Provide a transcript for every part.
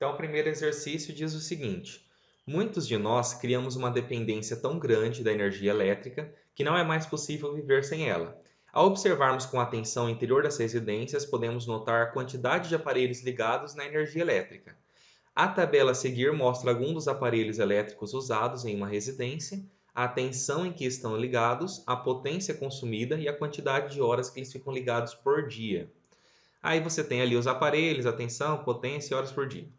Então, o primeiro exercício diz o seguinte: muitos de nós criamos uma dependência tão grande da energia elétrica que não é mais possível viver sem ela. Ao observarmos com atenção o interior das residências, podemos notar a quantidade de aparelhos ligados na energia elétrica. A tabela a seguir mostra alguns dos aparelhos elétricos usados em uma residência, a tensão em que estão ligados, a potência consumida e a quantidade de horas que eles ficam ligados por dia. Aí você tem ali os aparelhos, a tensão, potência e horas por dia.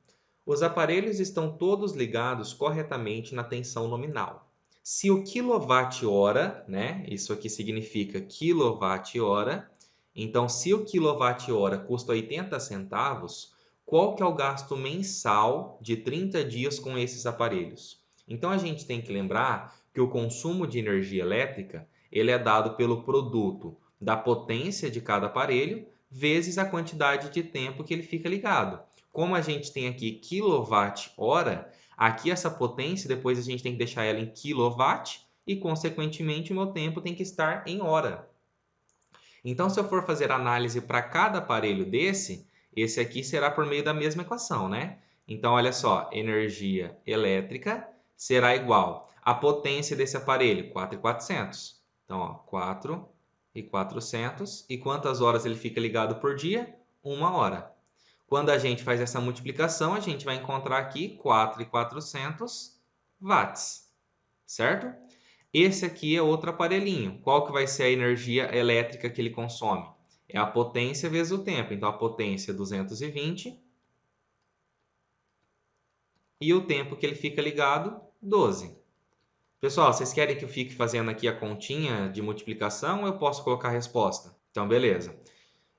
Os aparelhos estão todos ligados corretamente na tensão nominal. Se o quilowatt-hora, né, isso aqui significa quilowatt-hora, então se o quilowatt-hora custa 80 centavos, qual que é o gasto mensal de 30 dias com esses aparelhos? Então a gente tem que lembrar que o consumo de energia elétrica ele é dado pelo produto da potência de cada aparelho vezes a quantidade de tempo que ele fica ligado. Como a gente tem aqui quilowatt-hora, aqui essa potência, depois a gente tem que deixar ela em quilowatt e, consequentemente, o meu tempo tem que estar em hora. Então, se eu for fazer análise para cada aparelho desse, esse aqui será por meio da mesma equação, né? Então, olha só, energia elétrica será igual à potência desse aparelho, 4.400. Então, ó, 4.400. E quantas horas ele fica ligado por dia? 1 hora. Quando a gente faz essa multiplicação, a gente vai encontrar aqui 4.400 watts, certo? Esse aqui é outro aparelhinho. Qual que vai ser a energia elétrica que ele consome? É a potência vezes o tempo. Então, a potência é 220 e o tempo que ele fica ligado, 12. Pessoal, vocês querem que eu fique fazendo aqui a continha de multiplicação ou eu posso colocar a resposta? Então, beleza.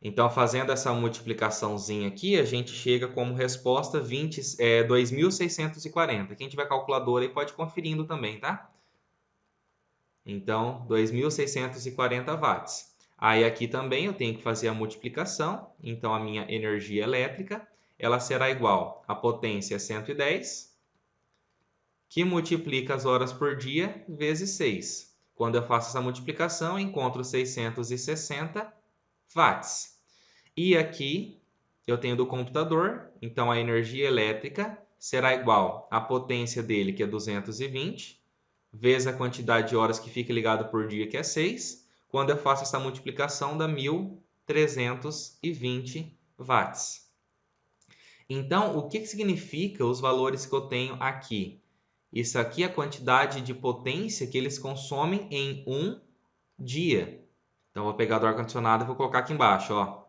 Então, fazendo essa multiplicaçãozinha aqui, a gente chega como resposta 2.640. Quem tiver calculadora aí pode ir conferindo também, tá? Então, 2.640 watts. Aí aqui também eu tenho que fazer a multiplicação. Então, a minha energia elétrica ela será igual à potência 110, que multiplica as horas por dia vezes 6. Quando eu faço essa multiplicação, eu encontro 660 watts. E aqui eu tenho do computador, então a energia elétrica será igual à potência dele, que é 220, vezes a quantidade de horas que fica ligado por dia, que é 6. Quando eu faço essa multiplicação, dá 1.320 watts. Então, o que significa os valores que eu tenho aqui? Isso aqui é a quantidade de potência que eles consomem em um dia. Então, vou pegar do ar-condicionado e vou colocar aqui embaixo, ó.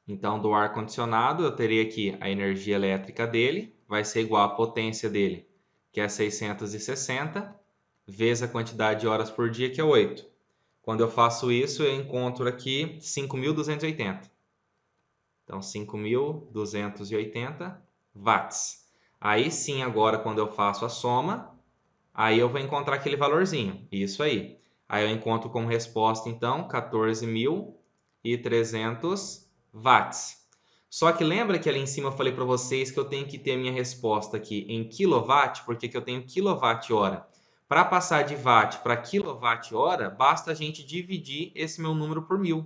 Então, do ar-condicionado, eu terei aqui a energia elétrica dele, vai ser igual à potência dele, que é 660, vezes a quantidade de horas por dia, que é 8. Quando eu faço isso, eu encontro aqui 5.280. Então, 5.280 watts. Aí sim, agora, quando eu faço a soma, aí eu vou encontrar aquele valorzinho. Isso aí. Aí eu encontro como resposta, então, 14.300 watts. Só que lembra que ali em cima eu falei para vocês que eu tenho que ter a minha resposta aqui em quilowatt, porque que eu tenho quilowatt-hora. Para passar de watt para quilowatt-hora, basta a gente dividir esse meu número por 1.000.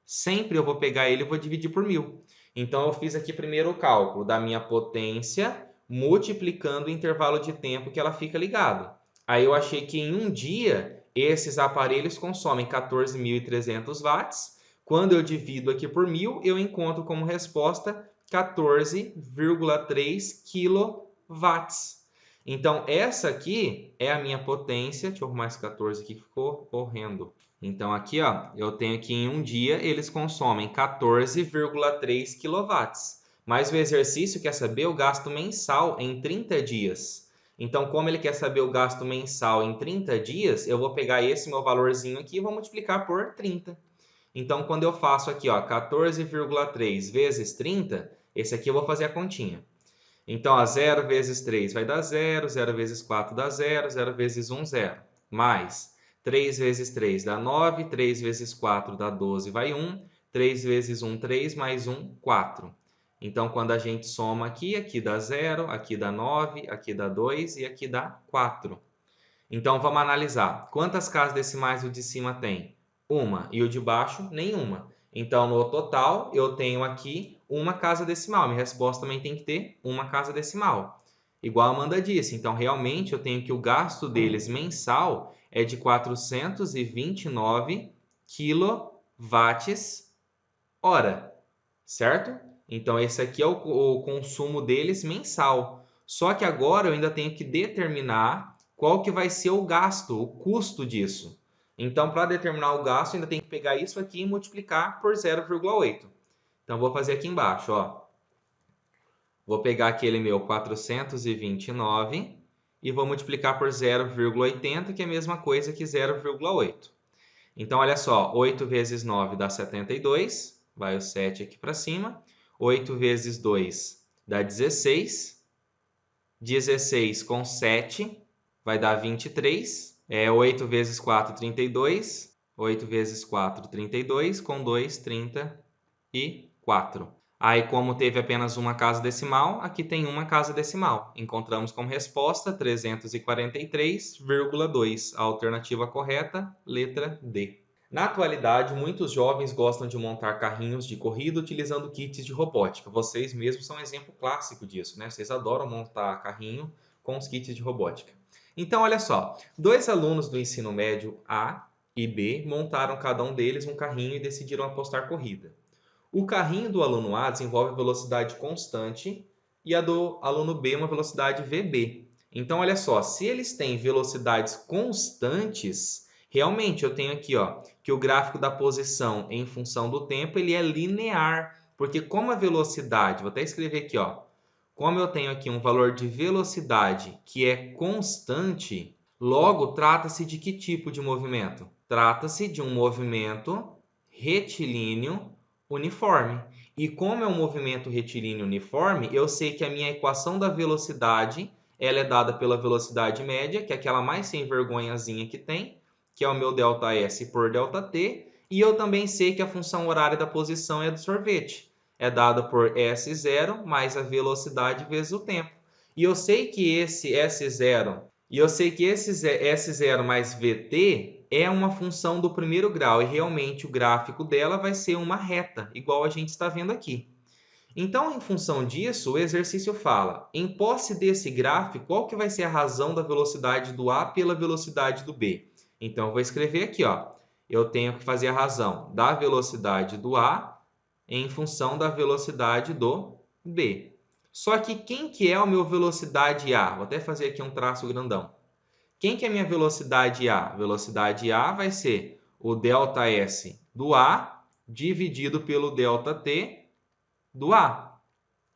Sempre eu vou pegar ele e vou dividir por 1.000. Então, eu fiz aqui primeiro o cálculo da minha potência multiplicando o intervalo de tempo que ela fica ligada. Aí eu achei que em um dia esses aparelhos consomem 14.300 watts. Quando eu divido aqui por 1.000, eu encontro como resposta 14,3 quilowatts. Então, essa aqui é a minha potência. Deixa eu arrumar esse 14 aqui que ficou horrendo. Então, aqui, ó, eu tenho que em um dia eles consomem 14,3 quilowatts. Mas o exercício quer saber o gasto mensal em 30 dias. Então, como ele quer saber o gasto mensal em 30 dias, eu vou pegar esse meu valorzinho aqui e vou multiplicar por 30. Então, quando eu faço aqui, ó, 14,3 vezes 30, esse aqui eu vou fazer a continha. Então, a 0 vezes 3 vai dar 0, 0 vezes 4 dá 0, 0 vezes 1, 0. Mais 3 vezes 3 dá 9, 3 vezes 4 dá 12, vai 1. 3 vezes 1, 3, mais 1, 4. Então, quando a gente soma aqui, aqui dá 0, aqui dá 9, aqui dá 2 e aqui dá 4. Então, vamos analisar. Quantas casas decimais o de cima tem? Uma. E o de baixo? Nenhuma. Então, no total, eu tenho aqui uma casa decimal. Minha resposta também tem que ter uma casa decimal. Igual a Amanda disse, então realmente eu tenho que o gasto deles mensal é de 429 kWh, certo? Então, esse aqui é o consumo deles mensal. Só que agora eu ainda tenho que determinar qual que vai ser o gasto, o custo disso. Então, para determinar o gasto, eu ainda tenho que pegar isso aqui e multiplicar por 0,8. Então, vou fazer aqui embaixo, ó. Vou pegar aquele meu 429 e vou multiplicar por 0,80, que é a mesma coisa que 0,8. Então, olha só, 8 vezes 9 dá 72, vai o 7 aqui para cima. 8 vezes 2 dá 16. 16 com 7 vai dar 23. 8 vezes 4, 32. 8 vezes 4, 32. Com 2, 34. Aí, como teve apenas uma casa decimal, aqui tem uma casa decimal. Encontramos como resposta 343,2. A alternativa correta, letra D. Na atualidade, muitos jovens gostam de montar carrinhos de corrida utilizando kits de robótica. Vocês mesmos são um exemplo clássico disso, né? Vocês adoram montar carrinho com os kits de robótica. Então, olha só, dois alunos do ensino médio A e B montaram cada um deles um carrinho e decidiram apostar corrida. O carrinho do aluno A desenvolve velocidade constante e a do aluno B uma velocidade VB. Então, olha só, se eles têm velocidades constantes, realmente eu tenho aqui, ó, que o gráfico da posição em função do tempo ele é linear, porque como a velocidade, vou até escrever aqui, ó, como eu tenho aqui um valor de velocidade que é constante, logo trata-se de que tipo de movimento? Trata-se de um movimento retilíneo uniforme. E como é um movimento retilíneo uniforme, eu sei que a minha equação da velocidade ela é dada pela velocidade média, que é aquela mais sem vergonhazinha que tem, que é o meu ΔS por ΔT, e eu também sei que a função horária da posição é do sorvete. É dada por S0 mais a velocidade vezes o tempo. E eu sei que esse S0 S0 mais VT é uma função do primeiro grau e realmente o gráfico dela vai ser uma reta, igual a gente está vendo aqui. Então, em função disso, o exercício fala, em posse desse gráfico, qual que vai ser a razão da velocidade do A pela velocidade do B? Então, eu vou escrever aqui, ó, eu tenho que fazer a razão da velocidade do A em função da velocidade do B. Só que quem que é o meu velocidade A? Vou até fazer aqui um traço grandão. Quem que é a minha velocidade A? Velocidade A vai ser o ΔS do A dividido pelo ΔT do A.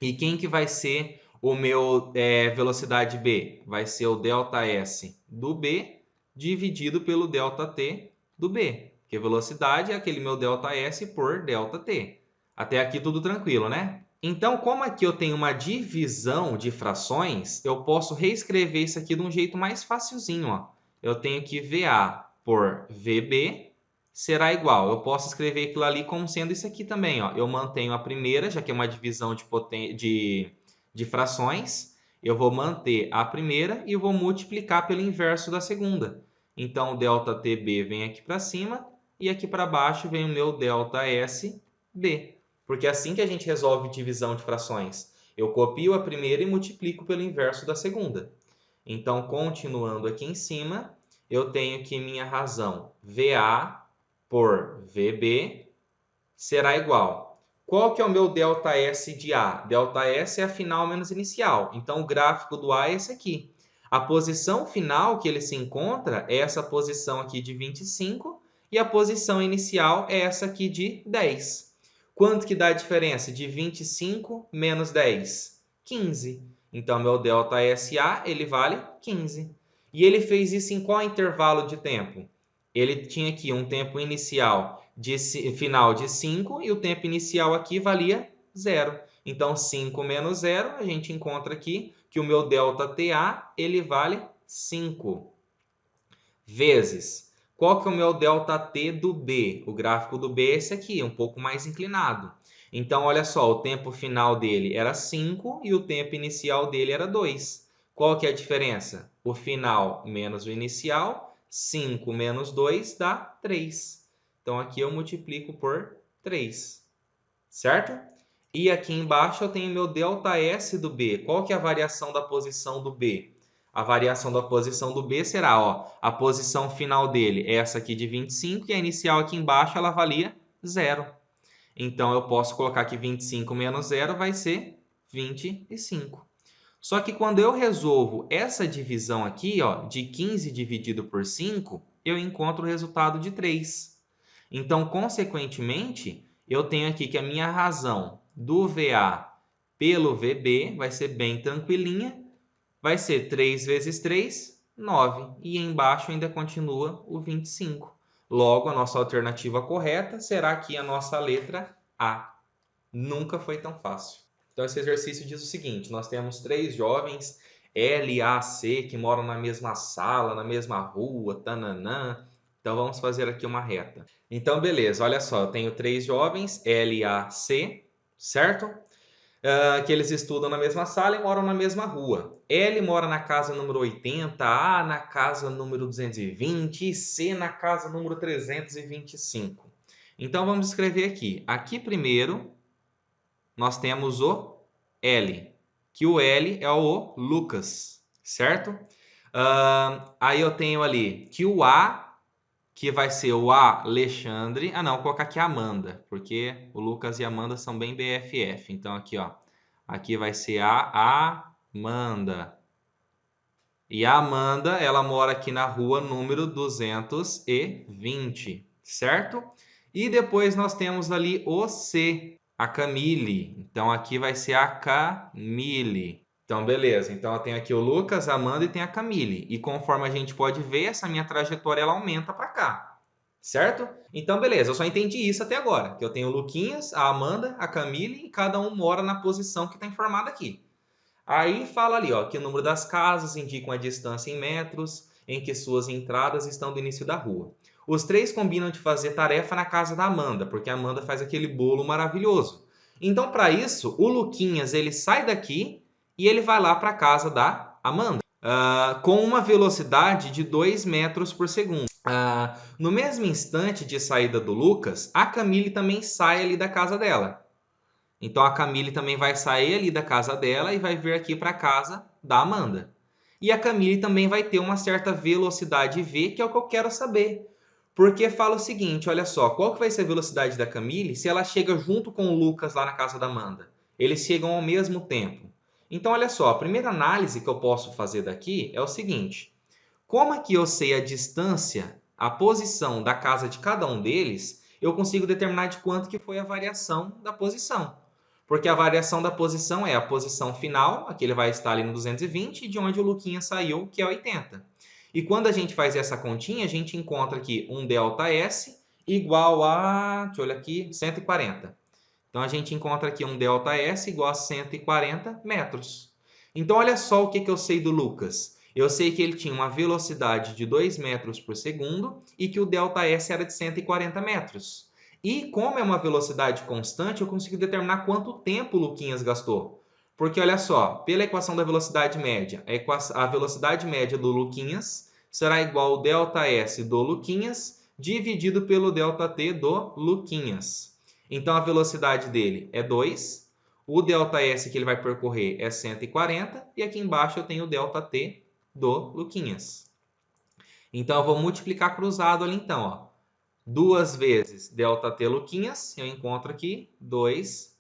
E quem que vai ser o meu velocidade B? Vai ser o ΔS do B dividido pelo ΔT do B. Porque velocidade é aquele meu ΔS por ΔT. Até aqui tudo tranquilo, né? Então, como aqui eu tenho uma divisão de frações, eu posso reescrever isso aqui de um jeito mais facilzinho, ó. Eu tenho que VA por VB será igual. Eu posso escrever aquilo ali como sendo isso aqui também, ó. Eu mantenho a primeira, já que é uma divisão de frações. Eu vou manter a primeira e vou multiplicar pelo inverso da segunda. Então, o ΔTB vem aqui para cima e aqui para baixo vem o meu ΔSB. Porque é assim que a gente resolve divisão de frações. Eu copio a primeira e multiplico pelo inverso da segunda. Então, continuando aqui em cima, eu tenho que minha razão VA por VB será igual. Qual que é o meu ΔS de A? ΔS é a final menos inicial. Então, o gráfico do A é esse aqui. A posição final que ele se encontra é essa posição aqui de 25 e a posição inicial é essa aqui de 10. Quanto que dá a diferença de 25 menos 10? 15. Então, meu ΔSA ele vale 15. E ele fez isso em qual intervalo de tempo? Ele tinha aqui um tempo inicial final de 5 e o tempo inicial aqui valia 0. Então, 5 menos 0, a gente encontra aqui que o meu ΔTA ele vale 5 vezes. Qual que é o meu ΔT do B? O gráfico do B é esse aqui, um pouco mais inclinado. Então, olha só, o tempo final dele era 5 e o tempo inicial dele era 2. Qual que é a diferença? O final menos o inicial, 5 menos 2 dá 3. Então, aqui eu multiplico por 3, certo? E aqui embaixo eu tenho meu ΔS do B. Qual que é a variação da posição do B? A variação da posição do B será, ó, a posição final dele é essa aqui de 25 e a inicial aqui embaixo ela valia 0. Então, eu posso colocar que 25 menos 0 vai ser 25. Só que quando eu resolvo essa divisão aqui, ó, de 15 dividido por 5, eu encontro o resultado de 3. Então, consequentemente, eu tenho aqui que a minha razão do VA pelo VB vai ser bem tranquilinha. Vai ser 3 vezes 3, 9. E embaixo ainda continua o 25. Logo, a nossa alternativa correta será aqui a nossa letra A. Nunca foi tão fácil. Então, esse exercício diz o seguinte: nós temos 3 jovens L, A, C que moram na mesma sala, na mesma rua, tananã. Então, vamos fazer aqui uma reta. Então, beleza, olha só, eu tenho 3 jovens L, A, C, certo? Que eles estudam na mesma sala e moram na mesma rua. L mora na casa número 80, A na casa número 220 e C na casa número 325. Então, vamos escrever aqui. Aqui primeiro, nós temos o L, que o L é o Lucas, certo? Aí eu tenho ali que o A, que vai ser o Alexandre. Não, vou colocar aqui a Amanda, porque o Lucas e a Amanda são bem BFF. Então aqui, ó, aqui vai ser a Amanda. E a Amanda, ela mora aqui na rua número 220, certo? E depois nós temos ali o C, a Camille. Então aqui vai ser a Camille. Então, beleza. Então, eu tenho aqui o Lucas, a Amanda e tem a Camille. E conforme a gente pode ver, essa minha trajetória ela aumenta para cá. Certo? Então, beleza. Eu só entendi isso até agora. Que eu tenho o Luquinhas, a Amanda, a Camille e cada um mora na posição que está informada aqui. Aí fala ali, ó, que o número das casas indicam a distância em metros em que suas entradas estão do início da rua. Os 3 combinam de fazer tarefa na casa da Amanda, porque a Amanda faz aquele bolo maravilhoso. Então, para isso, o Luquinhas ele sai daqui e ele vai lá para a casa da Amanda, com uma velocidade de 2 metros por segundo. No mesmo instante de saída do Lucas, a Camille também sai ali da casa dela. Então a Camille também vai sair ali da casa dela e vai vir aqui para a casa da Amanda. E a Camille também vai ter uma certa velocidade V, que é o que eu quero saber. Porque fala o seguinte, olha só, qual que vai ser a velocidade da Camille se ela chega junto com o Lucas lá na casa da Amanda? Eles chegam ao mesmo tempo. Então, olha só, a primeira análise que eu posso fazer daqui é o seguinte. Como é que eu sei a distância, a posição da casa de cada um deles, eu consigo determinar de quanto que foi a variação da posição. Porque a variação da posição é a posição final, aqui ele vai estar ali no 220, de onde o Luquinha saiu, que é 80. E quando a gente faz essa continha, a gente encontra aqui um ΔS igual a, deixa eu olhar aqui, 140. Então, a gente encontra aqui um ΔS igual a 140 metros. Então, olha só o que eu sei do Lucas. Eu sei que ele tinha uma velocidade de 2 metros por segundo e que o ΔS era de 140 metros. E como é uma velocidade constante, eu consigo determinar quanto tempo o Luquinhas gastou. Porque olha só, pela equação da velocidade média, a velocidade média do Luquinhas será igual ao ΔS do Luquinhas dividido pelo ΔT do Luquinhas. Então a velocidade dele é 2, o ΔS que ele vai percorrer é 140 e aqui embaixo eu tenho o ΔT do Luquinhas. Então eu vou multiplicar cruzado ali então, ó. 2 vezes ΔT Luquinhas, eu encontro aqui 2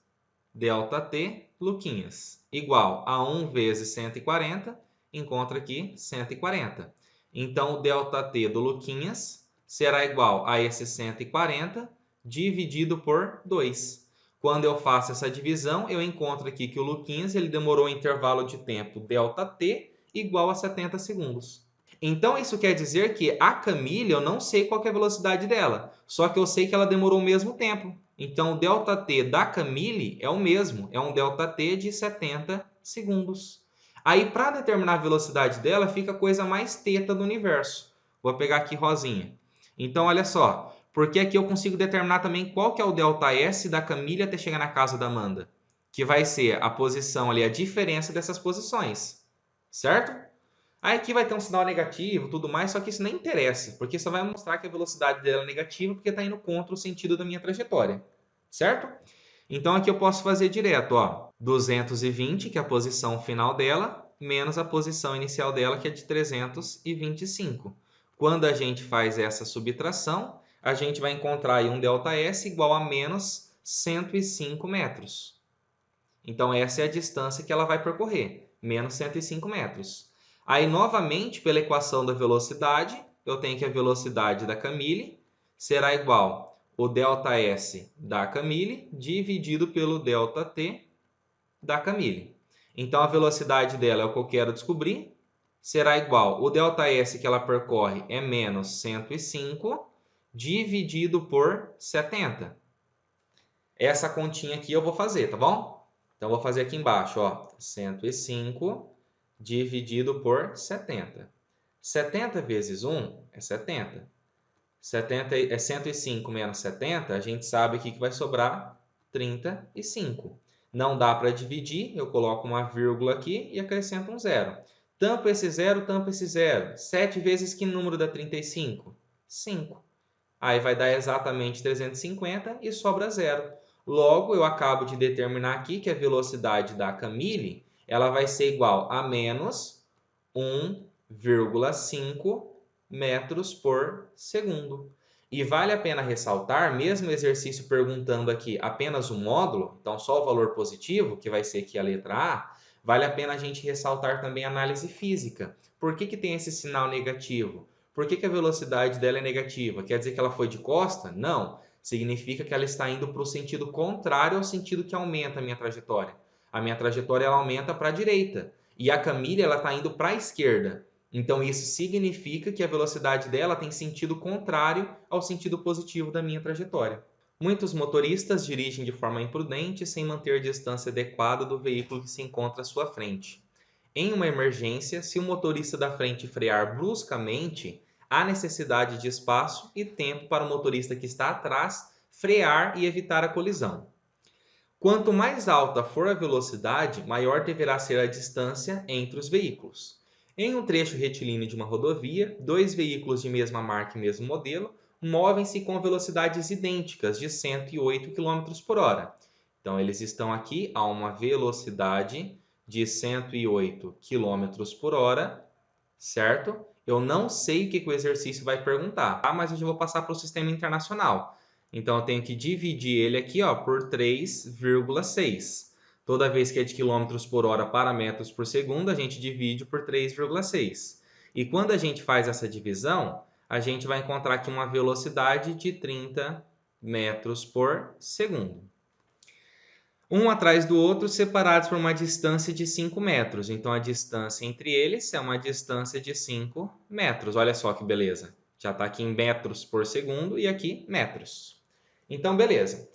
ΔT Luquinhas, igual a 1 vezes 140, encontro aqui 140. Então, o ΔT do Luquinhas será igual a esse 140 dividido por 2. Quando eu faço essa divisão, eu encontro aqui que o Luquinhas ele demorou um intervalo de tempo ΔT igual a 70 segundos. Então, isso quer dizer que a Camille, eu não sei qual é a velocidade dela, só que eu sei que ela demorou o mesmo tempo. Então, o ΔT da Camille é o mesmo, é um ΔT de 70 segundos. Aí, para determinar a velocidade dela, fica a coisa mais teta do universo. Vou pegar aqui rosinha. Então, olha só, porque aqui eu consigo determinar também qual que é o ΔS da Camille até chegar na casa da Amanda, que vai ser a posição ali, a diferença dessas posições, certo? Aí aqui vai ter um sinal negativo, tudo mais, só que isso nem interessa, porque só vai mostrar que a velocidade dela é negativa porque está indo contra o sentido da minha trajetória, certo? Então aqui eu posso fazer direto, ó, 220, que é a posição final dela, menos a posição inicial dela, que é de 325. Quando a gente faz essa subtração, a gente vai encontrar aí um ΔS igual a menos 105 metros. Então essa é a distância que ela vai percorrer, menos 105 metros. Aí, novamente, pela equação da velocidade, eu tenho que a velocidade da Camille será igual o ΔS da Camille dividido pelo ΔT da Camille. Então, a velocidade dela é o que eu quero descobrir. Será igual, o ΔS que ela percorre é menos 105 dividido por 70. Essa continha aqui eu vou fazer, tá bom? Então, eu vou fazer aqui embaixo, ó, 105 dividido por 70. 70 vezes 1 é 70. 70 é 105 menos 70, a gente sabe aqui que vai sobrar 35. Não dá para dividir, eu coloco uma vírgula aqui e acrescento um zero. Tampo esse zero, tampo esse zero. 7 vezes que número dá 35? 5. Aí vai dar exatamente 350 e sobra zero. Logo, eu acabo de determinar aqui que a velocidade da Camille ela vai ser igual a menos 1,5 metros por segundo. E vale a pena ressaltar, mesmo o exercício perguntando aqui apenas um módulo, então só o valor positivo, que vai ser aqui a letra A, vale a pena a gente ressaltar também a análise física. Por que tem esse sinal negativo? Por que a velocidade dela é negativa? Quer dizer que ela foi de costa? Não. Significa que ela está indo para o sentido contrário ao sentido que aumenta a minha trajetória. A minha trajetória ela aumenta para a direita. E a Camille ela está indo para a esquerda. Então, isso significa que a velocidade dela tem sentido contrário ao sentido positivo da minha trajetória. Muitos motoristas dirigem de forma imprudente sem manter a distância adequada do veículo que se encontra à sua frente. Em uma emergência, se o motorista da frente frear bruscamente, há necessidade de espaço e tempo para o motorista que está atrás frear e evitar a colisão. Quanto mais alta for a velocidade, maior deverá ser a distância entre os veículos. Em um trecho retilíneo de uma rodovia, dois veículos de mesma marca e mesmo modelo movem-se com velocidades idênticas de 108 km por hora. Então, eles estão aqui a uma velocidade de 108 km por hora, certo? Eu não sei o que o exercício vai perguntar, tá? Mas eu já vou passar para o sistema internacional. Então, eu tenho que dividir ele aqui ó, por 3,6. Toda vez que é de quilômetros por hora para metros por segundo, a gente divide por 3,6. E quando a gente faz essa divisão, a gente vai encontrar aqui uma velocidade de 30 metros por segundo. Um atrás do outro, separados por uma distância de 5 metros. Então, a distância entre eles é uma distância de 5 metros. Olha só que beleza. Já está aqui em metros por segundo e aqui metros. Então, beleza.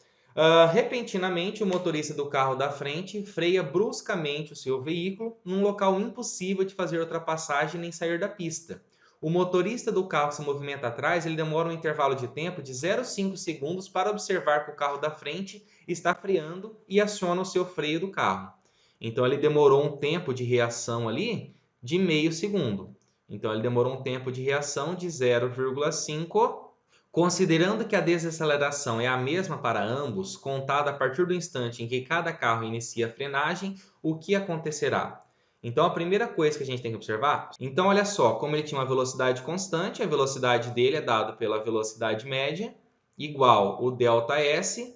Repentinamente, o motorista do carro da frente freia bruscamente o seu veículo num local impossível de fazer ultrapassagem nem sair da pista. O motorista do carro que se movimenta atrás, ele demora um intervalo de tempo de 0,5 segundos para observar que o carro da frente está freando e aciona o seu freio do carro. Então, ele demorou um tempo de reação ali de meio segundo. Então, ele demorou um tempo de reação de 0,5. Considerando que a desaceleração é a mesma para ambos, contada a partir do instante em que cada carro inicia a frenagem, o que acontecerá? Então, a primeira coisa que a gente tem que observar, então olha só, como ele tinha uma velocidade constante, a velocidade dele é dada pela velocidade média, igual o ΔS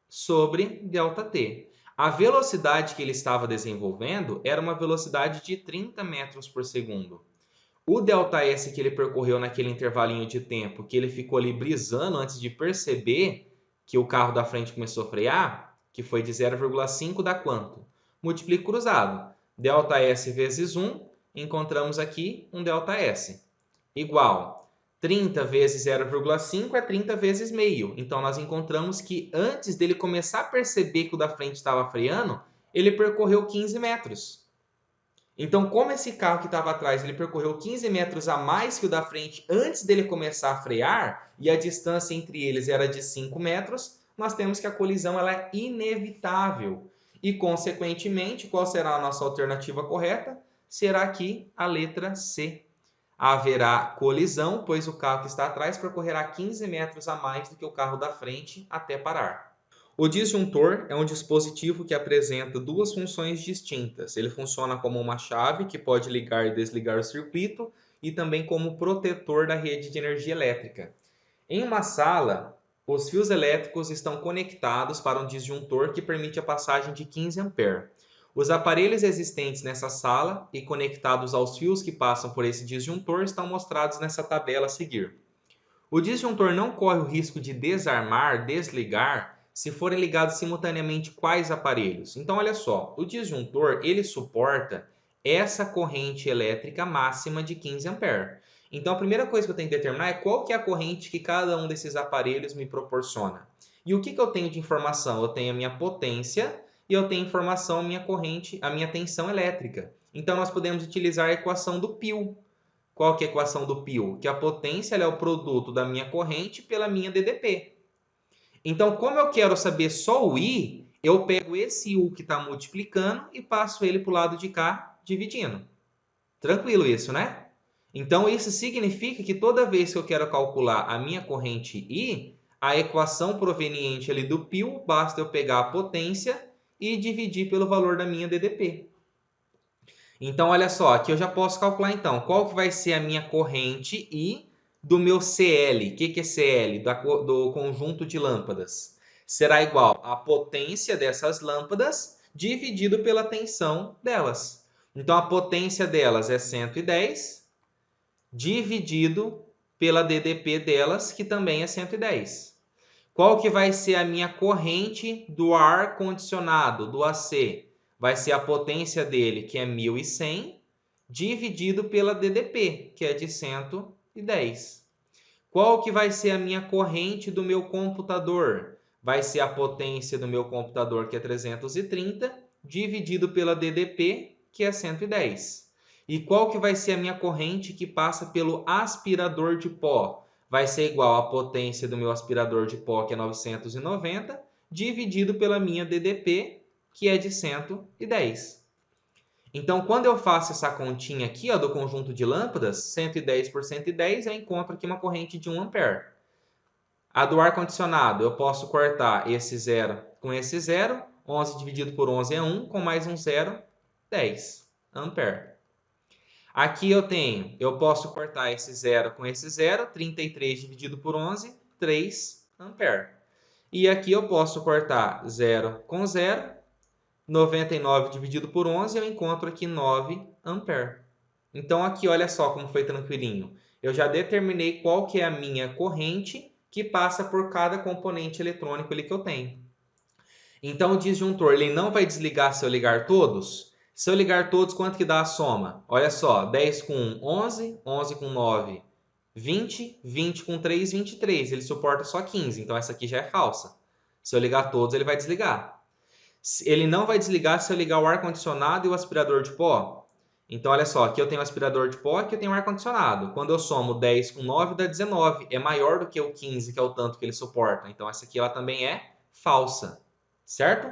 sobre ΔT. A velocidade que ele estava desenvolvendo era uma velocidade de 30 metros por segundo. O ΔS que ele percorreu naquele intervalinho de tempo, que ele ficou ali brisando antes de perceber que o carro da frente começou a frear, que foi de 0,5 dá quanto? Multiplica cruzado. ΔS vezes 1, encontramos aqui um ΔS. Igual 30 vezes 0,5 é 30 vezes meio. Então, nós encontramos que antes dele começar a perceber que o da frente estava freando, ele percorreu 15 metros. Então, como esse carro que estava atrás ele percorreu 15 metros a mais que o da frente antes dele começar a frear, e a distância entre eles era de 5 metros, nós temos que a colisão ela é inevitável. E, consequentemente, qual será a nossa alternativa correta? Será aqui a letra C. Haverá colisão, pois o carro que está atrás percorrerá 15 metros a mais do que o carro da frente até parar. O disjuntor é um dispositivo que apresenta duas funções distintas. Ele funciona como uma chave que pode ligar e desligar o circuito e também como protetor da rede de energia elétrica. Em uma sala, os fios elétricos estão conectados para um disjuntor que permite a passagem de 15 A. Os aparelhos existentes nessa sala e conectados aos fios que passam por esse disjuntor estão mostrados nessa tabela a seguir. O disjuntor não corre o risco de desarmar, desligar, se forem ligados simultaneamente quais aparelhos. Então, olha só, o disjuntor ele suporta essa corrente elétrica máxima de 15 A. Então, a primeira coisa que eu tenho que determinar é qual que é a corrente que cada um desses aparelhos me proporciona. E o que eu tenho de informação? Eu tenho a minha potência e eu tenho informação, a minha corrente, a minha tensão elétrica. Então, nós podemos utilizar a equação do π. Qual que é a equação do π? Que a potência é o produto da minha corrente pela minha DDP. Então, como eu quero saber só o I, eu pego esse U que está multiplicando e passo ele para o lado de cá, dividindo. Tranquilo isso, né? Então, isso significa que toda vez que eu quero calcular a minha corrente I, a equação proveniente ali do π, basta eu pegar a potência e dividir pelo valor da minha DDP. Então, olha só, aqui eu já posso calcular, então, qual que vai ser a minha corrente I do meu CL. O que é CL? Do conjunto de lâmpadas. Será igual à potência dessas lâmpadas dividido pela tensão delas. Então, a potência delas é 110, dividido pela DDP delas, que também é 110. Qual que vai ser a minha corrente do ar-condicionado, do AC? Vai ser a potência dele, que é 1.100, dividido pela DDP, que é de 110. Qual que vai ser a minha corrente do meu computador? Vai ser a potência do meu computador, que é 330, dividido pela DDP, que é 110. E qual que vai ser a minha corrente que passa pelo aspirador de pó? Vai ser igual à potência do meu aspirador de pó, que é 990, dividido pela minha DDP, que é de 110. Então, quando eu faço essa continha aqui, ó, do conjunto de lâmpadas, 110 por 110, eu encontro aqui uma corrente de 1 A. A do ar-condicionado, eu posso cortar esse zero com esse zero. 11 dividido por 11 é 1, com mais um zero, 10 A. Aqui eu posso cortar esse zero com esse zero, 33 dividido por 11, 3 A. E aqui eu posso cortar 0 com 0, 99 dividido por 11, eu encontro aqui 9 A. Então aqui olha só como foi tranquilinho. Eu já determinei qual que é a minha corrente que passa por cada componente eletrônico ali que eu tenho. Então o disjuntor ele não vai desligar se eu ligar todos. Se eu ligar todos, quanto que dá a soma? Olha só, 10 com 1, 11, 11 com 9, 20, 20 com 3, 23. Ele suporta só 15, então essa aqui já é falsa. Se eu ligar todos, ele vai desligar. Ele não vai desligar se eu ligar o ar-condicionado e o aspirador de pó. Então, olha só, aqui eu tenho o aspirador de pó e aqui eu tenho o ar-condicionado. Quando eu somo 10 com 9, dá 19. É maior do que o 15, que é o tanto que ele suporta. Então, essa aqui ela também é falsa, certo?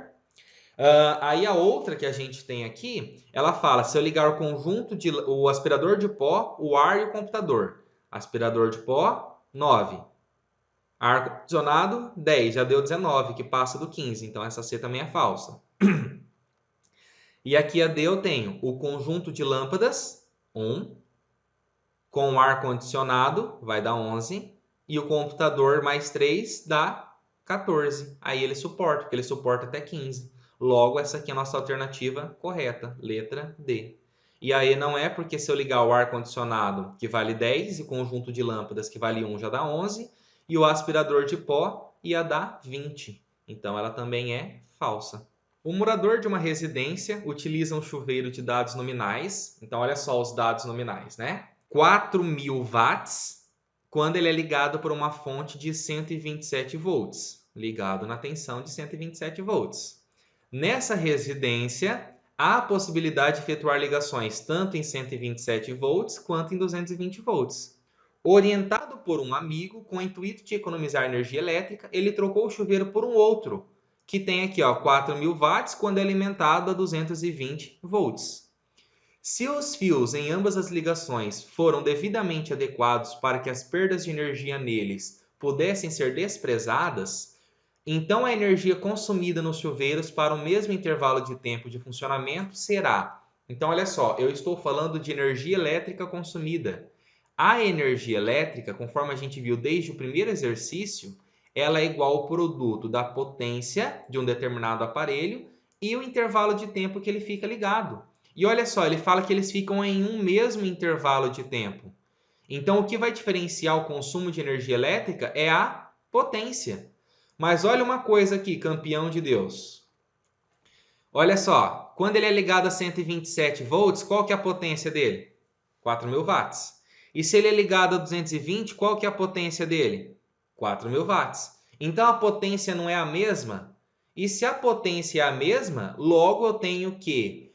Aí a outra que a gente tem aqui, ela fala, se eu ligar o conjunto o aspirador de pó, o ar e o computador. Aspirador de pó, 9. Ar-condicionado, 10. Já deu 19, que passa do 15. Então, essa C também é falsa. E aqui a D eu tenho o conjunto de lâmpadas, 1. Com o ar-condicionado, vai dar 11. E o computador mais 3 dá 14. Aí ele suporta, porque ele suporta até 15. Logo, essa aqui é a nossa alternativa correta, letra D. E aí não é porque se eu ligar o ar-condicionado, que vale 10, e o conjunto de lâmpadas, que vale 1, já dá 11, e o aspirador de pó ia dar 20. Então, ela também é falsa. O morador de uma residência utiliza um chuveiro de dados nominais. Então, olha só os dados nominais, né? 4.000 watts quando ele é ligado por uma fonte de 127 volts, ligado na tensão de 127 volts. Nessa residência, há a possibilidade de efetuar ligações tanto em 127 volts quanto em 220 volts. Orientado por um amigo, com o intuito de economizar energia elétrica, ele trocou o chuveiro por um outro, que tem aqui 4.000 watts quando é alimentado a 220 volts. Se os fios em ambas as ligações foram devidamente adequados para que as perdas de energia neles pudessem ser desprezadas, Então, a energia consumida nos chuveiros para o mesmo intervalo de tempo de funcionamento será... Então, olha só, eu estou falando de energia elétrica consumida. A energia elétrica, conforme a gente viu desde o primeiro exercício, ela é igual ao produto da potência de um determinado aparelho e o intervalo de tempo que ele fica ligado. E olha só, ele fala que eles ficam em um mesmo intervalo de tempo. Então, o que vai diferenciar o consumo de energia elétrica é a potência. Mas olha uma coisa aqui, campeão de Deus. Olha só, quando ele é ligado a 127 volts, qual que é a potência dele? 4.000 watts. E se ele é ligado a 220, qual que é a potência dele? 4.000 watts. Então a potência não é a mesma? E se a potência é a mesma, logo eu tenho que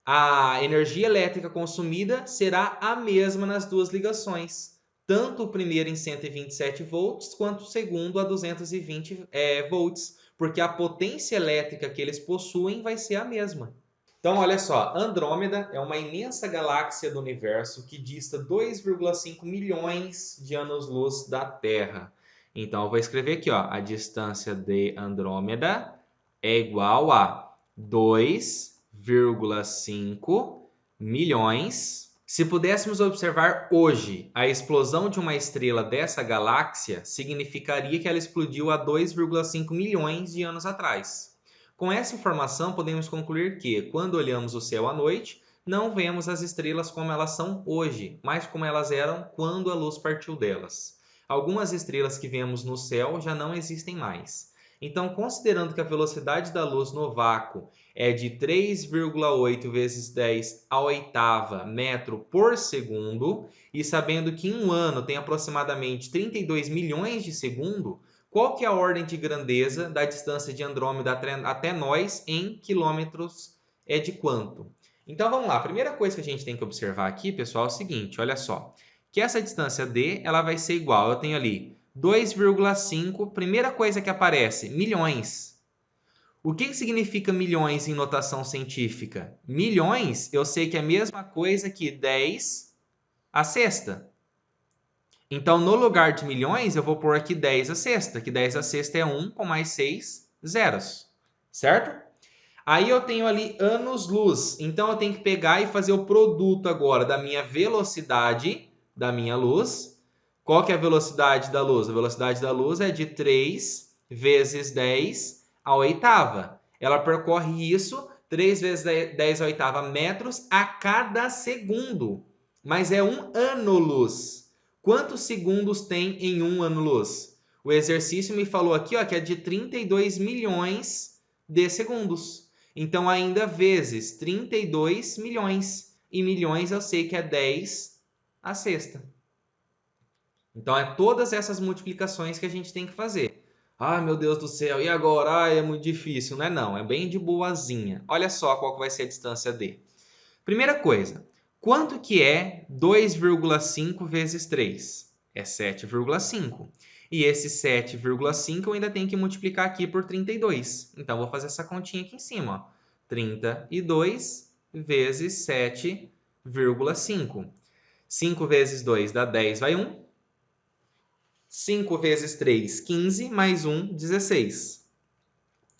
a energia elétrica consumida será a mesma nas duas ligações. Tanto o primeiro em 127 volts, quanto o segundo a 220 volts, porque a potência elétrica que eles possuem vai ser a mesma. Então, olha só, Andrômeda é uma imensa galáxia do universo que dista 2,5 milhões de anos-luz da Terra. Então, eu vou escrever aqui, ó, a distância de Andrômeda é igual a 2,5 milhões. Se pudéssemos observar hoje a explosão de uma estrela dessa galáxia, significaria que ela explodiu há 2,5 milhões de anos atrás. Com essa informação, podemos concluir que, quando olhamos o céu à noite, não vemos as estrelas como elas são hoje, mas como elas eram quando a luz partiu delas. Algumas estrelas que vemos no céu já não existem mais. Então, considerando que a velocidade da luz no vácuo é de 3,8 vezes 10 à oitava metro por segundo, e sabendo que em um ano tem aproximadamente 32 milhões de segundos, qual que é a ordem de grandeza da distância de Andrômeda até nós em quilômetros é de quanto? Então vamos lá, a primeira coisa que a gente tem que observar aqui, pessoal, é o seguinte, olha só, que essa distância d ela vai ser igual, eu tenho ali 2,5, primeira coisa que aparece, milhões. O que significa milhões em notação científica? Milhões, eu sei que é a mesma coisa que 10 à sexta. Então, no lugar de milhões, eu vou pôr aqui 10 à sexta, que 10 à sexta é 1 com mais 6 zeros, certo? Aí eu tenho ali anos-luz, então eu tenho que pegar e fazer o produto agora da minha velocidade da minha luz. Qual que é a velocidade da luz? A velocidade da luz é de 3 vezes 10 à oitava. Ela percorre isso, 3 vezes 10 à oitava metros a cada segundo. Mas é um ano-luz. Quantos segundos tem em um ano-luz? O exercício me falou aqui, ó, que é de 32 milhões de segundos. Então, ainda vezes 32 milhões. E milhões eu sei que é 10 à sexta. Então, é todas essas multiplicações que a gente tem que fazer. Ah, meu Deus do céu, e agora? Ah, é muito difícil. Não é não, é bem de boazinha. Olha só qual que vai ser a distância D. Primeira coisa, quanto que é 2,5 vezes 3? É 7,5. E esse 7,5 eu ainda tenho que multiplicar aqui por 32. Então, vou fazer essa continha aqui em cima. Ó. 32 vezes 7,5. 5 vezes 2 dá 10, vai 1. 5 vezes 3, 15, mais 1, 16.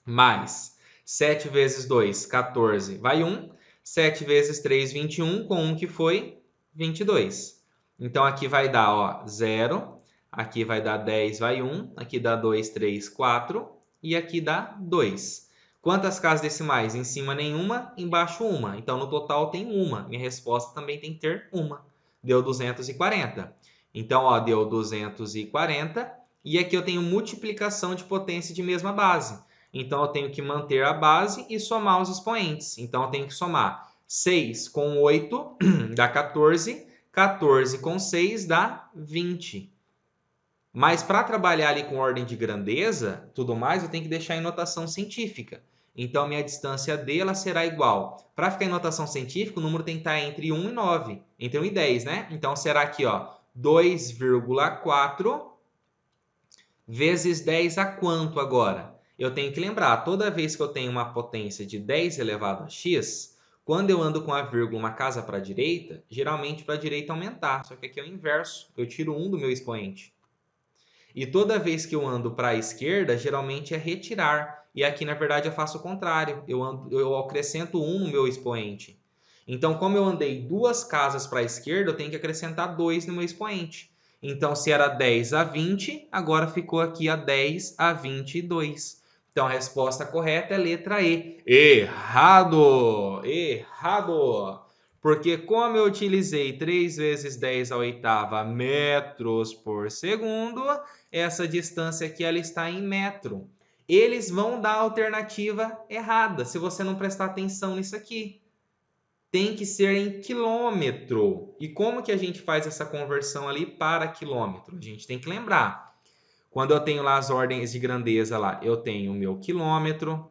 Mais 7 vezes 2, 14, vai 1. 7 vezes 3, 21, com 1 que foi 22. Então, aqui vai dar ó, 0, aqui vai dar 10, vai 1, aqui dá 2, 3, 4, e aqui dá 2. Quantas casas decimais? Em cima nenhuma, embaixo uma. Então, no total tem uma. Minha resposta também tem que ter uma. Deu 240. Então, ó, deu 240. E aqui eu tenho multiplicação de potência de mesma base. Então, eu tenho que manter a base e somar os expoentes. Então, eu tenho que somar 6 com 8 dá 14. 14 com 6 dá 20. Mas para trabalhar ali com ordem de grandeza, tudo mais, eu tenho que deixar em notação científica. Então, minha distância D ela será igual. Para ficar em notação científica, o número tem que estar entre 1 e 9. Entre 1 e 10, né? Então, será aqui, ó, 2,4 vezes 10 a quanto agora? Eu tenho que lembrar, toda vez que eu tenho uma potência de 10 elevado a x, quando eu ando com a vírgula uma casa para a direita, geralmente para a direita aumentar. Só que aqui é o inverso, eu tiro 1 do meu expoente. E toda vez que eu ando para a esquerda, geralmente é retirar. E aqui, na verdade, eu faço o contrário. Eu acrescento 1 no meu expoente. Então, como eu andei 2 casas para a esquerda, eu tenho que acrescentar 2 no meu expoente. Então, se era 10 a 20, agora ficou aqui a 10 a 22. Então, a resposta correta é a letra E. Errado! Errado! Porque como eu utilizei 3 vezes 10 à oitava metros por segundo, essa distância aqui ela está em metro. Eles vão dar a alternativa errada, se você não prestar atenção nisso aqui. Tem que ser em quilômetro. E como que a gente faz essa conversão ali para quilômetro? A gente tem que lembrar. Quando eu tenho lá as ordens de grandeza lá, eu tenho o meu quilômetro,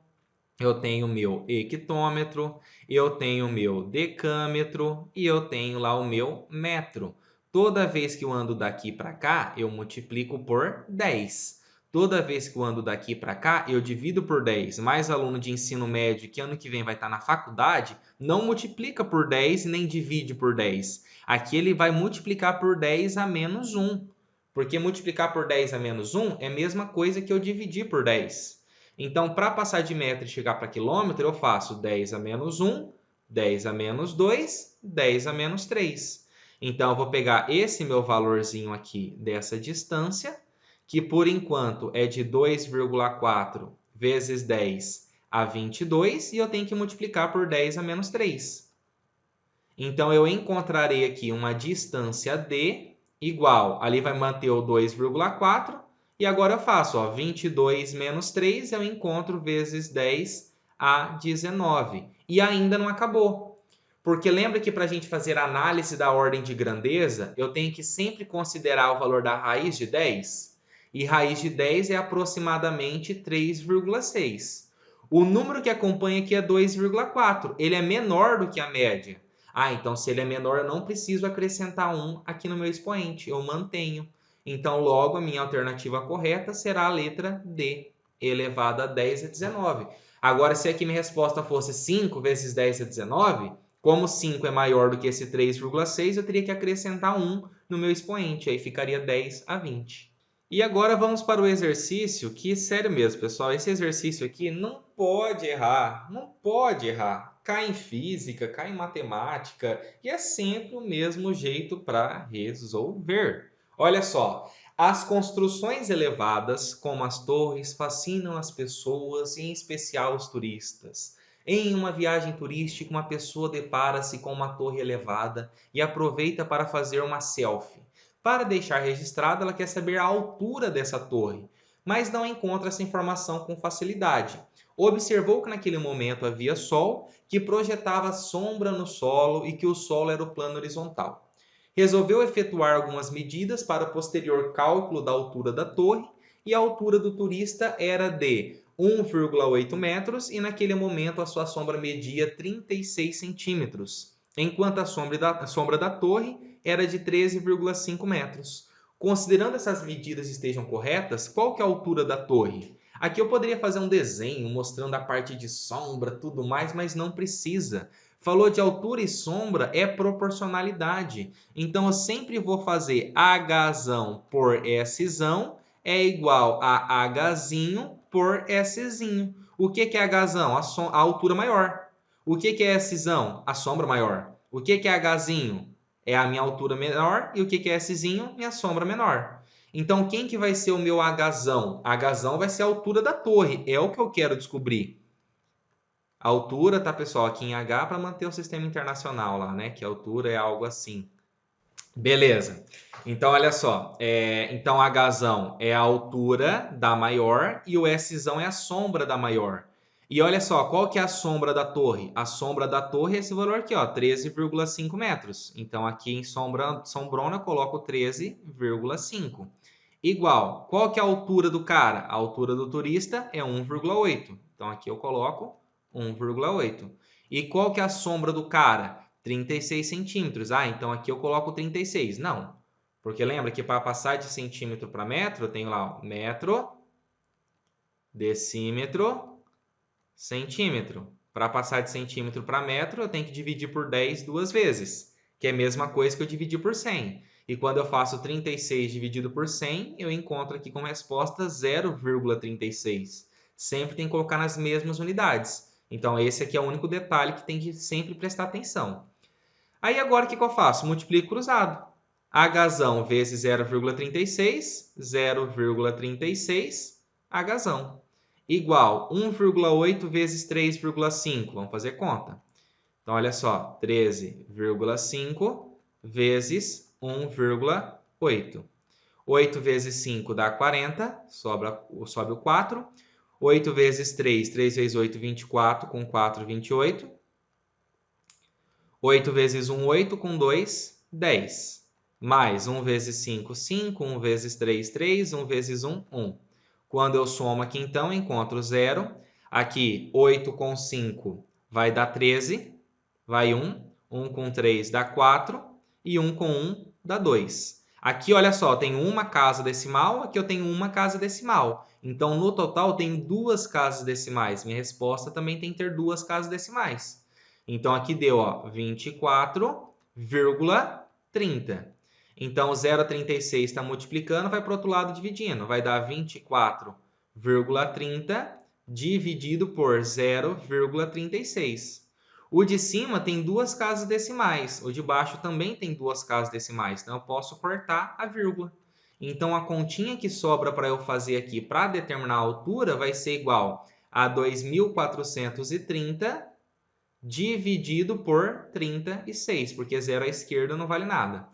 eu tenho o meu hectômetro, eu tenho o meu decâmetro e eu tenho lá o meu metro. Toda vez que eu ando daqui para cá, eu multiplico por 10. Toda vez que eu ando daqui para cá, eu divido por 10. Mais aluno de ensino médio que ano que vem vai estar na faculdade, não multiplica por 10 nem divide por 10. Aqui ele vai multiplicar por 10 a menos 1. Porque multiplicar por 10 a menos 1 é a mesma coisa que eu dividir por 10. Então, para passar de metro e chegar para quilômetro, eu faço 10 a menos 1, 10 a menos 2, 10 a menos 3. Então, eu vou pegar esse meu valorzinho aqui dessa distância, que por enquanto é de 2,4 vezes 10 a 22, e eu tenho que multiplicar por 10 a menos 3. Então, eu encontrarei aqui uma distância D igual, ali vai manter o 2,4, e agora eu faço, ó, 22 menos 3, eu encontro vezes 10 a 19. E ainda não acabou. Porque lembra que para a gente fazer a análise da ordem de grandeza, eu tenho que sempre considerar o valor da raiz de 10? E raiz de 10 é aproximadamente 3,6. O número que acompanha aqui é 2,4. Ele é menor do que a média. Ah, então se ele é menor, eu não preciso acrescentar 1 aqui no meu expoente. Eu mantenho. Então, logo, a minha alternativa correta será a letra D, elevado a 10 a 19. Agora, se aqui minha resposta fosse 5 vezes 10 a 19, como 5 é maior do que esse 3,6, eu teria que acrescentar 1 no meu expoente, aí ficaria 10 a 20. E agora vamos para o exercício, que, sério mesmo, pessoal, esse exercício aqui não pode errar, não pode errar. Cai em física, cai em matemática, e é sempre o mesmo jeito para resolver. Olha só, as construções elevadas, como as torres, fascinam as pessoas, e em especial os turistas. Em uma viagem turística, uma pessoa depara-se com uma torre elevada e aproveita para fazer uma selfie. Para deixar registrado, ela quer saber a altura dessa torre, mas não encontra essa informação com facilidade. Observou que naquele momento havia sol, que projetava sombra no solo e que o solo era o plano horizontal. Resolveu efetuar algumas medidas para o posterior cálculo da altura da torre, e a altura do turista era de 1,8 metros e naquele momento a sua sombra media 36 centímetros, enquanto a sombra da torre era de 13,5 metros. Considerando essas medidas estejam corretas, qual que é a altura da torre? Aqui eu poderia fazer um desenho mostrando a parte de sombra, tudo mais, mas não precisa. Falou de altura e sombra, é proporcionalidade. Então, eu sempre vou fazer Hzão por Szão é igual a Hzinho por Szinho. O que é Hzão? A altura maior. O que é Szão? A sombra maior. O que é Hzinho? É a minha altura menor. E o que é Szinho? Minha sombra menor. Então, quem que vai ser o meu Hzão? Hzão vai ser a altura da torre. É o que eu quero descobrir. A altura, tá, pessoal? Aqui em H para manter o sistema internacional lá, né? Que a altura é algo assim. Beleza. Então, olha só. Então, Hzão é a altura da maior e o Szão é a sombra da maior. E olha só, qual que é a sombra da torre? A sombra da torre é esse valor aqui, ó, 13,5 metros. Então, aqui em sombrona, eu coloco 13,5. Igual, qual que é a altura do cara? A altura do turista é 1,8. Então, aqui eu coloco 1,8. E qual que é a sombra do cara? 36 centímetros. Ah, então aqui eu coloco 36. Não, porque lembra que para passar de centímetro para metro, eu tenho lá ó, metro, decímetro, centímetro. Para passar de centímetro para metro, eu tenho que dividir por 10 duas vezes, que é a mesma coisa que eu dividir por 100. E quando eu faço 36 dividido por 100, eu encontro aqui como resposta 0,36. Sempre tem que colocar nas mesmas unidades. Então, esse aqui é o único detalhe que tem que sempre prestar atenção. Aí, agora, o que eu faço? Multiplico cruzado. Hzão vezes 0,36, 0,36 Hzão. Igual 1,8 vezes 3,5. Vamos fazer conta. Então, olha só, 13,5 vezes 1,8. 8 vezes 5 dá 40, sobe o 4. 8 vezes 3, 3 vezes 8, 24, com 4, 28. 8 vezes 1, 8, com 2, 10. Mais 1 vezes 5, 5, 1 vezes 3, 3, 1 vezes 1, 1. Quando eu somo aqui, então, encontro 0. Aqui, 8 com 5 vai dar 13, vai 1. 1 com 3 dá 4 e 1 com 1 dá 2. Aqui, olha só, tem uma casa decimal, aqui eu tenho uma casa decimal. Então, no total, tem duas casas decimais. Minha resposta também tem que ter duas casas decimais. Então, aqui deu 24,30. Então, 0,36 está multiplicando, vai para o outro lado dividindo. Vai dar 24,30 dividido por 0,36. O de cima tem duas casas decimais. O de baixo também tem duas casas decimais. Então, eu posso cortar a vírgula. Então, a continha que sobra para eu fazer aqui para determinar a altura vai ser igual a 2.430 dividido por 36, porque 0 à esquerda não vale nada.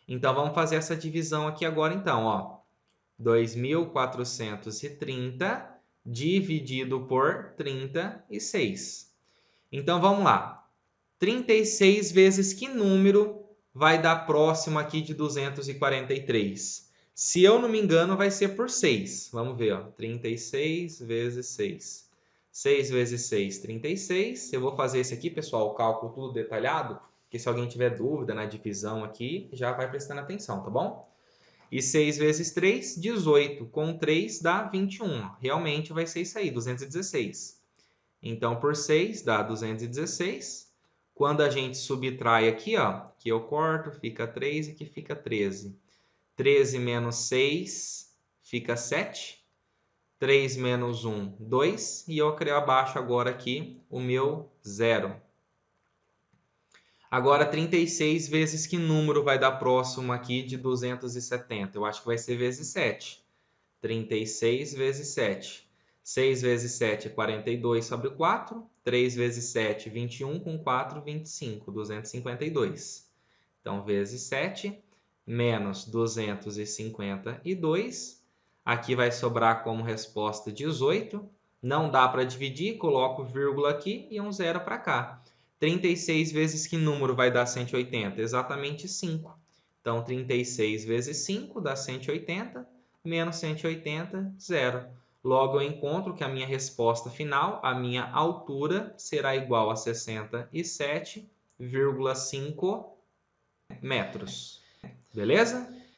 Então, vamos fazer essa divisão aqui agora, então. 2.430 dividido por 36. Então, vamos lá. 36 vezes que número vai dar próximo aqui de 243? Se eu não me engano, vai ser por 6. Vamos ver. 36 vezes 6. 6 vezes 6, 36. Eu vou fazer esse aqui, pessoal, o cálculo tudo detalhado, porque se alguém tiver dúvida na divisão aqui, já vai prestando atenção, tá bom? E 6 vezes 3, 18. Com 3 dá 21. Realmente vai ser isso aí, 216. Então, por 6 dá 216. Quando a gente subtrai aqui, que eu corto, fica 3 e aqui fica 13. 13 menos 6 fica 7. 3 menos 1, 2. E eu crio abaixo agora aqui o meu 0. Agora, 36 vezes que número vai dar próximo aqui de 270? Eu acho que vai ser vezes 7. 36 vezes 7. 6 vezes 7 é 42 sobre 4. 3 vezes 7, 21. Com 4, 25. 252. Então, vezes 7 menos 252. Aqui vai sobrar como resposta 18. Não dá para dividir, coloco vírgula aqui e um zero para cá. 36 vezes que número vai dar 180? Exatamente 5. Então, 36 vezes 5 dá 180, menos 180, 0. Logo, eu encontro que a minha resposta final, a minha altura, será igual a 67,5 metros. Beleza?